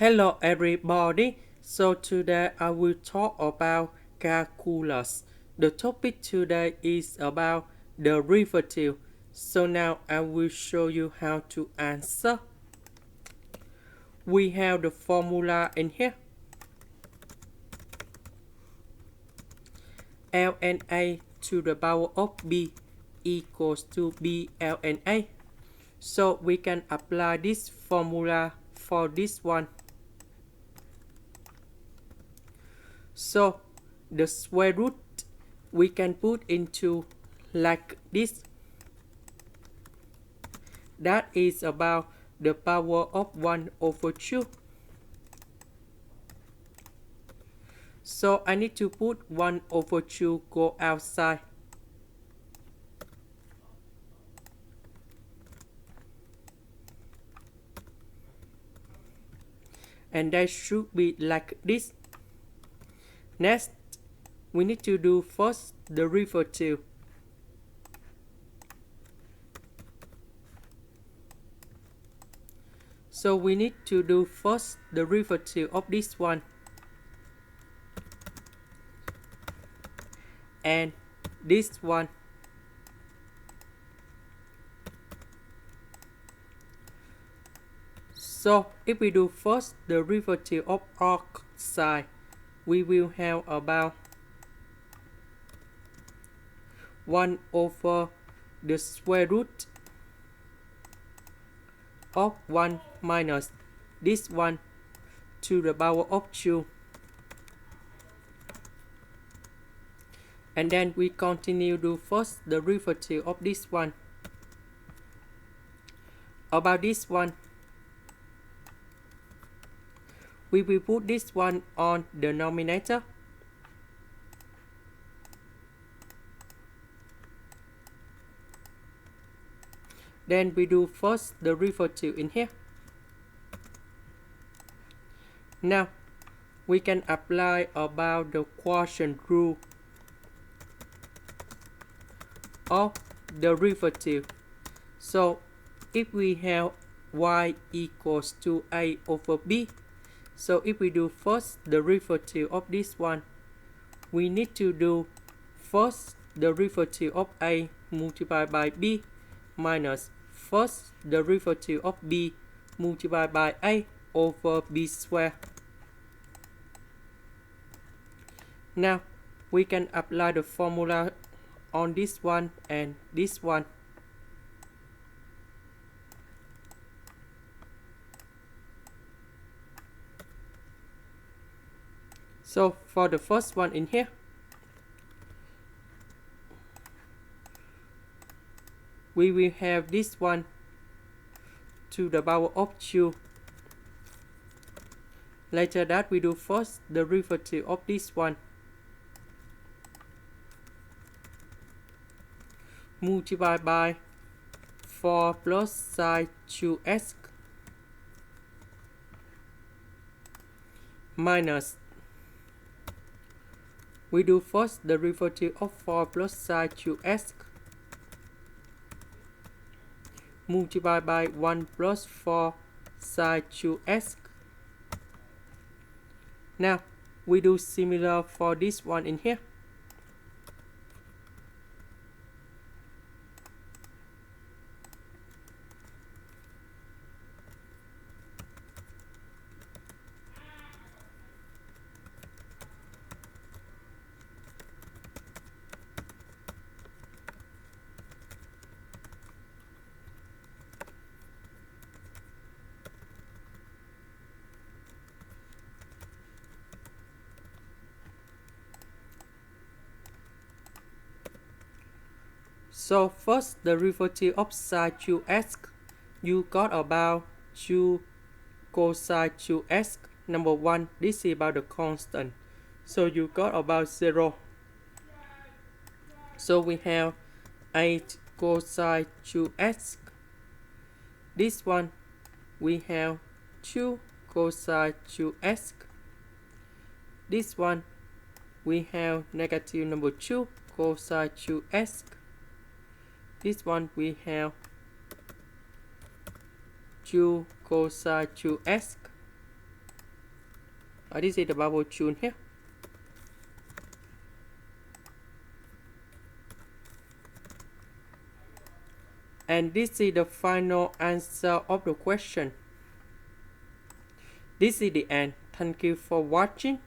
Hello everybody, so today I will talk about calculus. The topic today is about derivative. So now I will show you how to answer. We have the formula in here. ln(a) to the power of b equals to b ln(a). So we can apply this formula for this one. So the square root we can put into like this. That is about the power of 1/2. So I need to put 1/2 go outside. And that should be like this. Next, we need to do first derivative. So we need to do first derivative of this one. And this one. So if we do first derivative of arcsin, we will have about 1 over the square root of 1 minus this one to the power of 2. And then we continue to first derivative of this one. About this one, we will put this one on the denominator. Then we do first derivative in here. Now we can apply about the quotient rule of derivative. So if we have y equals to a over b, so if we do first derivative of this one, we need to do first derivative of a multiplied by b minus first derivative of b multiplied by a over b squared. Now we can apply the formula on this one and this one. So for the first one in here, we will have this one to the power of 2. Later that we do first derivative of this one. Multiplied by 4 plus sin 2x minus, we do first derivative of 4 plus sin 2x multiplied by 1 plus 4 sin 2x. Now we do similar for this one in here. So first derivative of sin 2x, you got about 2 cosine 2x. Number 1, this is about the constant. So you got about 0. So we have 8 cosine 2x. This one, we have 2 cosine 2x. This one, we have negative number 2 cosine 2x. This one we have 2 cosine 2x. This is the bubble tune here. And this is the final answer of the question. This is the end. Thank you for watching.